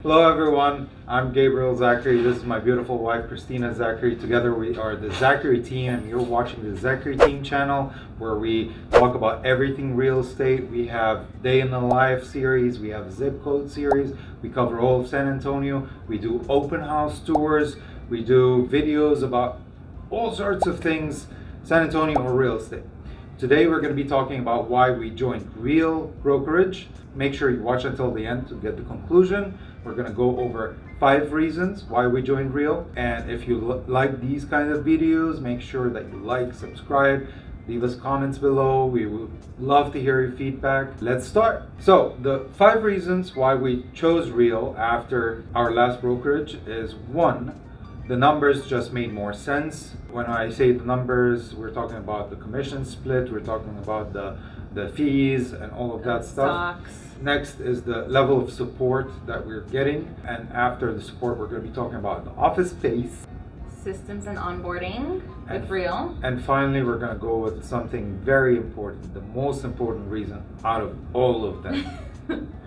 Hello everyone, I'm Gabriel Zachary. This is my beautiful wife Christina Zachary. Together we are the Zachary team, and you're watching the Zachary team channel where we talk about everything real estate. We have Day in the Life series, we have zip code series, we cover all of San Antonio, we do open house tours, we do videos about all sorts of things San Antonio or real estate. Today we're going to be talking about why we joined REAL Brokerage. Make sure you watch until the end to get the conclusion. We're going to go over 5 reasons why we joined REAL. And if you like these kind of videos, make sure that you like, subscribe, leave us comments below. We would love to hear your feedback. Let's start. So the 5 reasons why we chose REAL after our last brokerage is 1, the numbers just made more sense. When I say the numbers, we're talking about the commission split, we're talking about the fees and all of that stuff. Stocks. Next is the level of support that we're getting, and after the support we're going to be talking about the office space, Systems and onboarding with REAL. and finally we're going to go with something very important, the most important reason out of all of them.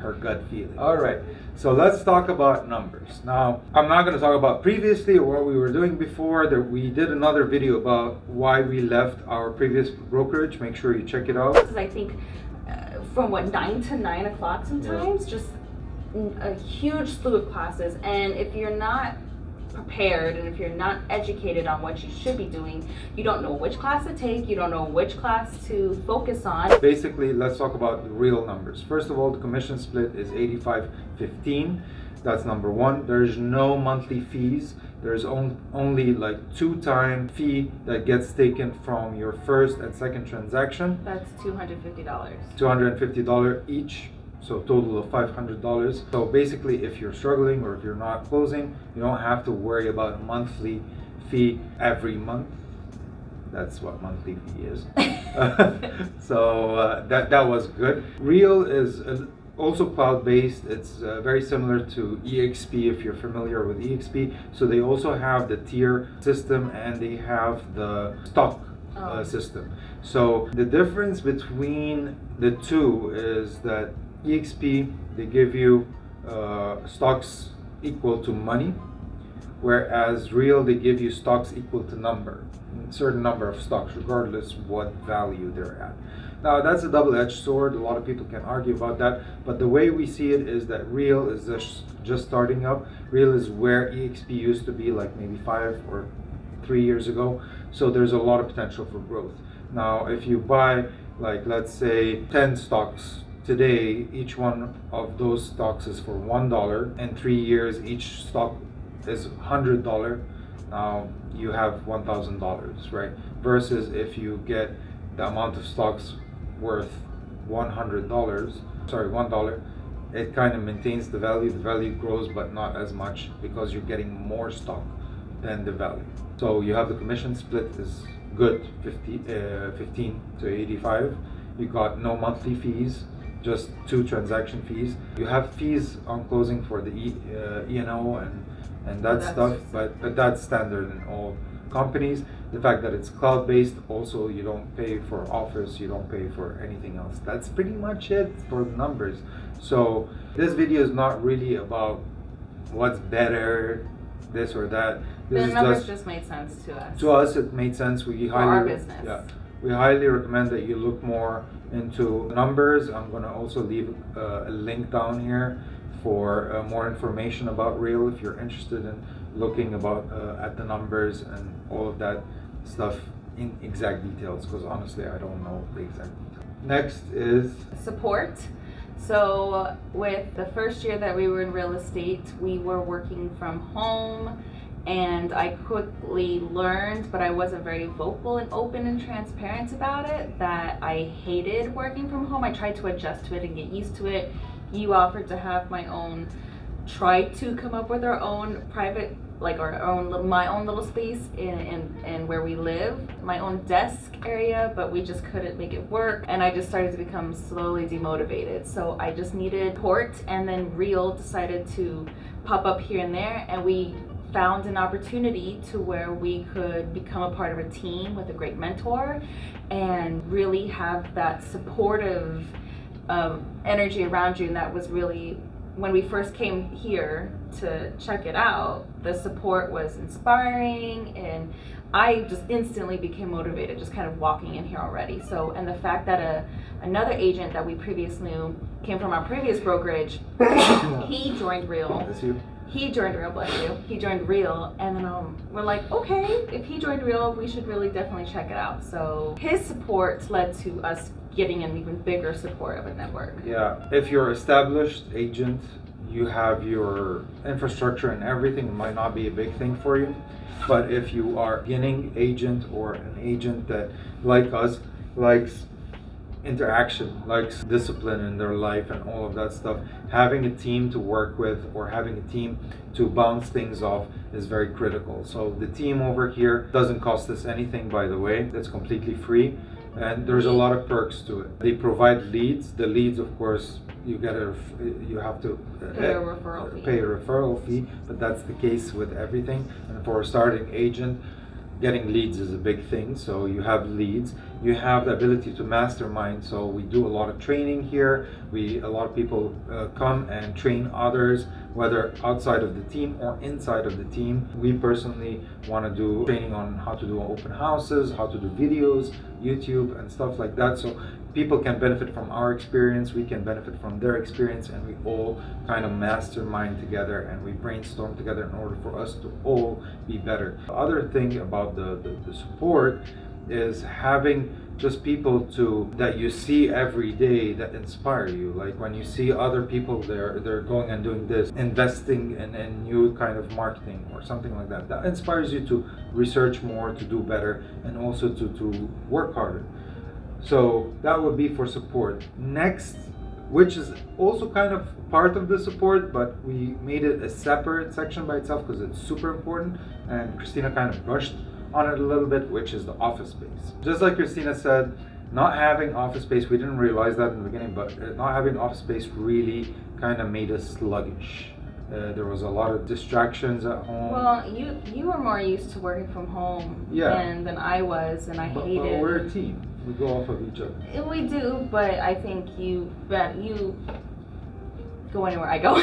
Her gut feeling. All right, so let's talk about numbers. Now, I'm not going to talk about previously or what we were doing before. We did another video about why we left our previous brokerage. Make sure you check it out. Because I think from 9 to 9 o'clock sometimes, just a huge slew of classes. And if you're not prepared and if you're not educated on what you should be doing, you don't know which class to take, you don't know which class to focus on. Basically, let's talk about the real numbers. First of all, the commission split is 85-15. That's number 1. There's no monthly fees. There's only like 2-time fee that gets taken from your first and second transaction. That's $250. $250 each. So total of $500. So basically, if you're struggling or if you're not closing, you don't have to worry about a monthly fee every month. That's what monthly fee is. So that was good. REAL is also cloud-based. It's very similar to EXP if you're familiar with EXP. So they also have the tier system and they have the stock system. So the difference between the two is that EXP, they give you stocks equal to money, whereas REAL, they give you stocks equal to a certain number of stocks, regardless what value they're at. Now, that's a double-edged sword. A lot of people can argue about that, but the way we see it is that REAL is just starting up. REAL is where EXP used to be, like maybe 5 or 3 years ago. So there's a lot of potential for growth. Now, if you buy, like, let's say 10 stocks today, each one of those stocks is for $1. In 3 years, each stock is $100. Now you have $1,000, right? Versus if you get the amount of stocks worth $100, it kind of maintains the value. The value grows, but not as much because you're getting more stock than the value. So you have the commission split is good, 15 to 85. You got no monthly fees, just 2 transaction fees. You have fees on closing for the E&O and that stuff, but that's standard in all companies. The fact that it's cloud-based, also you don't pay for office, you don't pay for anything else. That's pretty much it for the numbers. So this video is not really about what's better, this or that. The numbers just made sense to us. To us, it made sense. We our business. Yeah. We highly recommend that you look more into numbers. I'm going to also leave a link down here for more information about REAL if you're interested in looking at the numbers and all of that stuff in exact details, because honestly I don't know the exact details. Next is support. So with the first year that we were in real estate, we were working from home. And I quickly learned, but I wasn't very vocal and open and transparent about it, that I hated working from home. I tried to adjust to it and get used to it. You offered to have tried to come up with our own private, like my own little space in where we live, my own desk area, but we just couldn't make it work. And I just started to become slowly demotivated. So I just needed support, and then REAL decided to pop up here and there, and we found an opportunity to where we could become a part of a team with a great mentor and really have that supportive energy around you, and that was really when we first came here to check it out, the support was inspiring, and I just instantly became motivated just kind of walking in here already. So, and the fact that another agent that we previously knew came from our previous brokerage, he joined Real. That's you. He joined Real, bless you. He joined Real, and then we're like, okay, if he joined Real, we should really definitely check it out. So his support led to us getting an even bigger support of a network. Yeah, if you're established agent, you have your infrastructure and everything, it might not be a big thing for you. But if you are a beginning agent or an agent that, like us, likes interaction, likes discipline in their life and all of that stuff, having a team to work with or having a team to bounce things off is very critical. So the team over here doesn't cost us anything, by the way. It's completely free, and there's a lot of perks to it. They provide leads. The leads, of course, you have to pay a referral fee, but that's the case with everything. And for a starting agent, getting leads is a big thing. So you have leads, you have the ability to mastermind. So we do a lot of training here. A lot of people come and train others, whether outside of the team or inside of the team. We personally want to do training on how to do open houses, how to do videos, YouTube and stuff like that. So people can benefit from our experience, we can benefit from their experience, and we all kind of mastermind together and we brainstorm together in order for us to all be better. The other thing about the support is having just people that you see every day that inspire you. Like when you see other people, they're going and doing this, investing in new kind of marketing or something like that. That inspires you to research more, to do better, and also to work harder. So that would be for support. Next, which is also kind of part of the support, but we made it a separate section by itself because it's super important, and Christina kind of brushed on it a little bit, which is the office space. Just like Christina said, not having office space, we didn't realize that in the beginning, but not having office space really kind of made us sluggish. There was a lot of distractions at home. Well, you were more used to working from home than I was, and I hated it. But we're a team. We go off of each other. We do, but I think you go anywhere I go.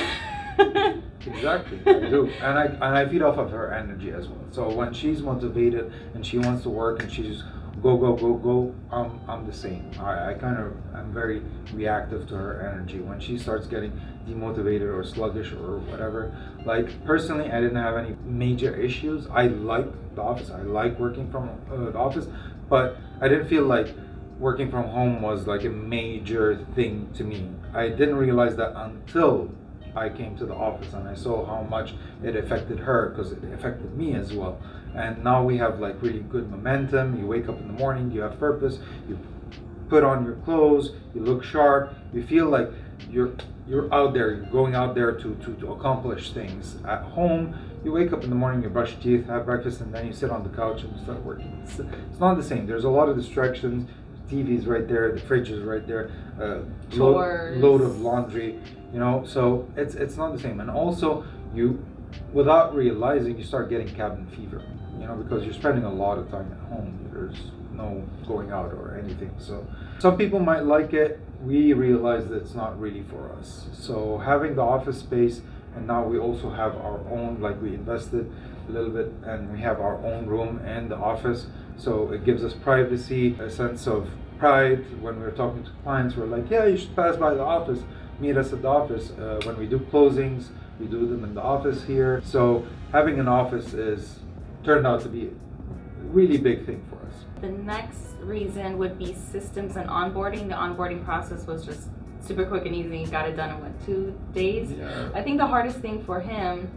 Exactly, I do, and I feed off of her energy as well. So when she's motivated and she wants to work and she's go, I'm the same. I'm very reactive to her energy. When she starts getting demotivated or sluggish or whatever, like personally, I didn't have any major issues. I like the office. I like working from the office, but I didn't feel like working from home was like a major thing to me. I didn't realize that until I came to the office and I saw how much it affected her, because it affected me as well. And now we have like really good momentum. You wake up in the morning, you have purpose, you put on your clothes, you look sharp, you feel like you're out there, you're going out there to accomplish things. At home, you wake up in the morning, you brush your teeth, have breakfast, and then you sit on the couch and start working. It's not the same. There's a lot of distractions. TV's right there, the fridge is right there, load of laundry, so it's not the same. And also, you, without realizing, you start getting cabin fever, because you're spending a lot of time at home. There's no going out or anything. So some people might like it. We realize that it's not really for us. So having the office space, and now we also have our own, like we invested a little bit and we have our own room in the office. So it gives us privacy, a sense of pride. When we're talking to clients, we're like, yeah, you should pass by the office, meet us at the office. When we do closings, we do them in the office here. So having an office turned out to be a really big thing for us. The next reason would be systems and onboarding. The onboarding process was just super quick and easy. Got it done in 2 days? Yeah. I think the hardest thing for him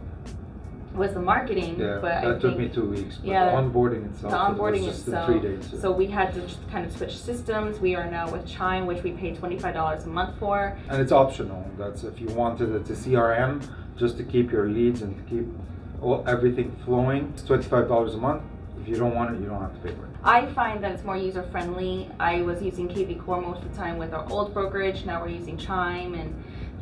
was the marketing. Yeah, but that took me 2 weeks. But yeah, the onboarding itself, the onboarding was just itself, in 3 days. So we had to kind of switch systems. We are now with Chime, which we pay $25 a month for. And it's optional. That's if you wanted it to CRM, just to keep your leads and to keep everything flowing. It's $25 a month. If you don't want it, you don't have to pay for it. I find that it's more user friendly. I was using KV Core most of the time with our old brokerage. Now we're using Chime, and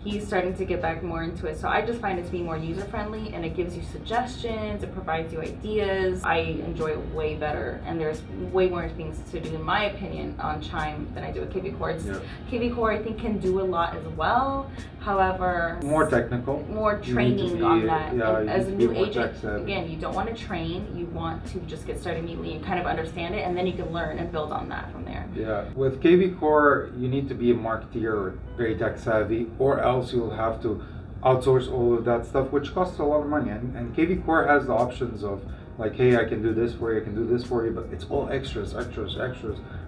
he's starting to get back more into it. So I just find it to be more user friendly, and it gives you suggestions, it provides you ideas. I enjoy it way better, and there's way more things to do, in my opinion, on Chime than I do with KV Core. Yeah. KV Core, I think, can do a lot as well. However, More technical. more training on that. Yeah, And you as need a to be new more agent, tech-savvy. again, you don't want to train, you want to just get started immediately and kind of understand it, and then you can learn and build on that from there. Yeah, with KV Core, you need to be a marketeer or very tech savvy, or else you'll have to outsource all of that stuff, which costs a lot of money. And KV Core has the options of like, hey, I can do this for you, I can do this for you, but it's all extras,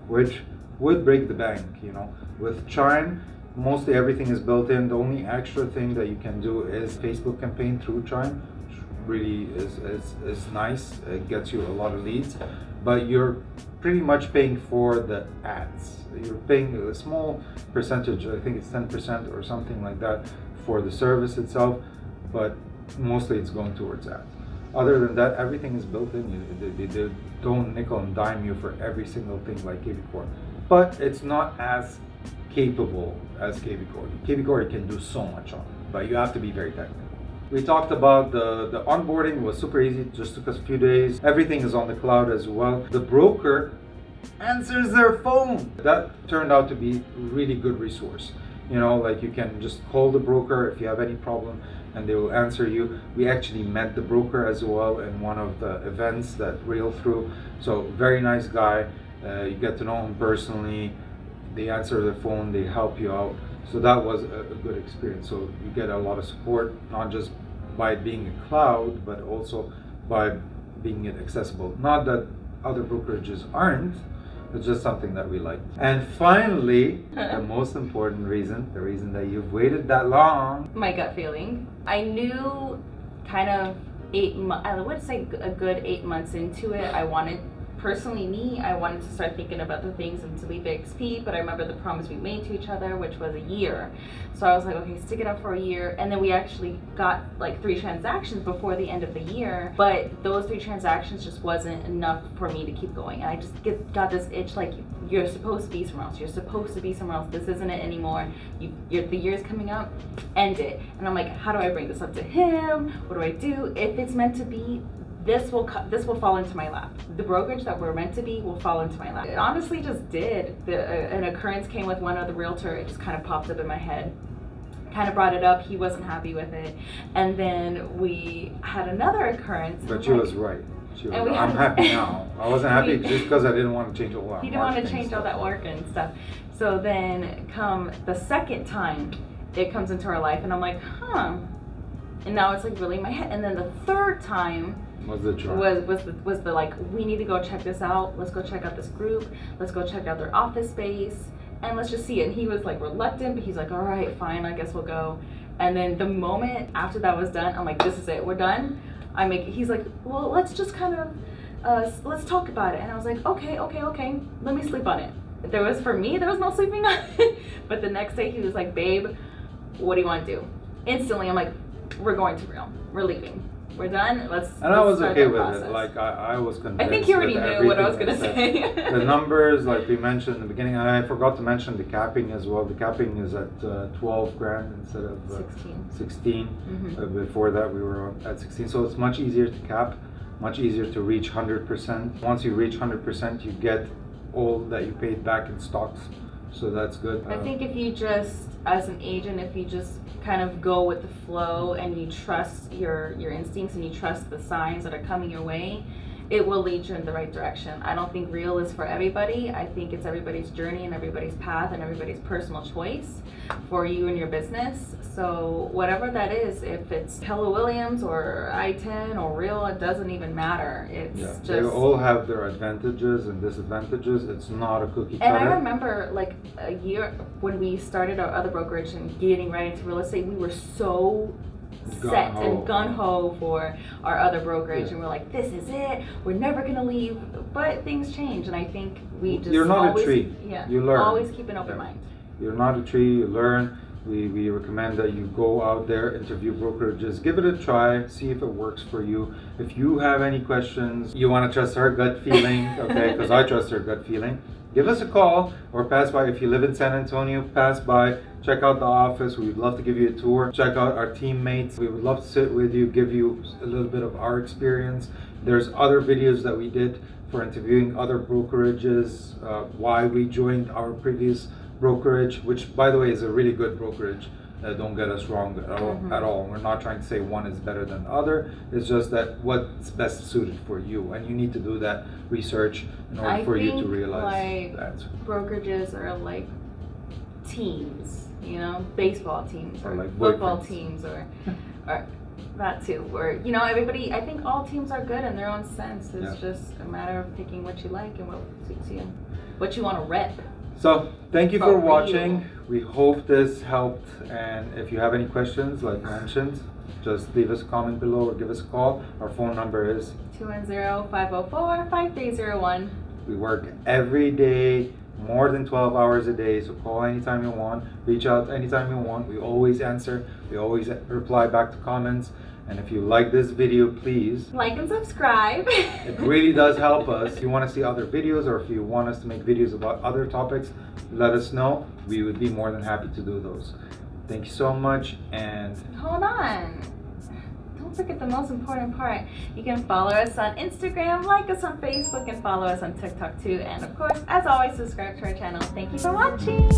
which would break the bank, you know. With Chime, mostly everything is built in. The only extra thing that you can do is Facebook campaign through Chime, which really is nice. It gets you a lot of leads, but you're pretty much paying for the ads. You're paying a small percentage, I think it's 10% or something like that, for the service itself, but mostly it's going towards ads. Other than that, everything is built in. They don't nickel and dime you for every single thing like KV Core, but it's not as capable as KV Core. KV Core can do so much on it, but you have to be very technical. We talked about the onboarding was super easy, it just took us a few days. Everything is on the cloud as well. The broker answers their phone. That turned out to be a really good resource. You know, like you can just call the broker if you have any problem and they will answer you. We actually met the broker as well in one of the events that Real threw. So very nice guy. You get to know him personally. They answer the phone, they help you out. So that was a good experience. So you get a lot of support, not just by it being a cloud, but also by being accessible. Not that other brokerages aren't, it's just something that we like. And finally, the most important reason, the reason that you've waited that long. My gut feeling. I knew kind of I would say a good 8 months into it, I wanted to start thinking about the things and to leave XP, but I remember the promise we made to each other, which was a year. So I was like, okay, stick it out for a year. And then we actually got like 3 transactions before the end of the year, but those 3 transactions just wasn't enough for me to keep going. And I just got this itch, like, you're supposed to be somewhere else. You're supposed to be somewhere else. This isn't it anymore. The year's coming up, end it. And I'm like, how do I bring this up to him? What do I do? If it's meant to be, this will fall into my lap. The brokerage that we're meant to be will fall into my lap. It honestly just did. An occurrence came with one other realtor. It just kind of popped up in my head. Kind of brought it up. He wasn't happy with it. And then we had another occurrence. But she was right. I'm happy now. I wasn't happy just because I didn't want to change all that. He didn't want to change all that work and stuff. So then come the second time it comes into our life and I'm like, and now it's like really in my head. And then the third time was the like, we need to go check this out. Let's go check out this group. Let's go check out their office space and let's just see it. And he was like reluctant, but he's like, all right, fine, I guess we'll go. And then the moment after that was done, I'm like, this is it, we're done. He's like, well, let's just kind of let's talk about it. And I was like, okay, let me sleep on it. For me, there was no sleeping on it. But the next day he was like, babe, what do you want to do? Instantly, I'm like, we're going to Real. We're leaving. We're done. And I was okay with it. Like I was convinced. I think you already knew what I was gonna say. The numbers, like we mentioned in the beginning, and I forgot to mention the capping as well. The capping is at 12 grand instead of 16. Before that, we were at 16. So it's much easier to cap, much easier to reach 100%. Once you reach 100%, you get all that you paid back in stocks. So that's good. I think if you just, as an agent, if you just kind of go with the flow and you trust your instincts and you trust the signs that are coming your way, it will lead you in the right direction. I don't think Real is for everybody. I think it's everybody's journey and everybody's path and everybody's personal choice for you and your business. So whatever that is, if it's Keller Williams or I-10 or Real, it doesn't even matter. It's they all have their advantages and disadvantages. It's not a cookie cutter. And I remember like a year when we started our other brokerage and getting right into real estate, we were so set and gun-ho for our other brokerage, and we're like, this is it, we're never gonna leave. But things change, and I think we just you're not always, a tree. You learn. Always keep an open mind. You're not a tree. You learn. We recommend that you go out there, interview brokerages, give it a try, see if it works for you. If you have any questions, you want to trust her gut feeling, okay? Because I trust her gut feeling. give us a call or pass by. If you live in San Antonio, pass by, check out the office. We'd love to give you a tour. Check out our teammates. We would love to sit with you, give you a little bit of our experience. There's other videos that we did for interviewing other brokerages, why we joined our previous brokerage, which by the way is a really good brokerage. Don't get us wrong at all. We're not trying to say one is better than the other. It's just that what's best suited for you, and you need to do that research in order for you to realize that. Brokerages are like teams, baseball teams or like football boyfriends. teams or that too. Or everybody. I think all teams are good in their own sense. It's just a matter of picking what you like and what suits you, what you want to rep. So thank you for real. watching. We hope this helped, and if you have any questions like mentioned, just leave us a comment below or give us a call. Our phone number is 210-504-5301. we work every day, more than 12 hours a day, so call anytime you want, reach out anytime you want. We always answer, we always reply back to comments. And if you like this video, please like and subscribe. It really does help us. If you want to see other videos or if you want us to make videos about other topics, let us know. We would be more than happy to do those. Thank you so much, and hold on. Don't forget the most important part. You can follow us on Instagram, like us on Facebook, and follow us on TikTok too. And of course, as always, subscribe to our channel. Thank you for watching.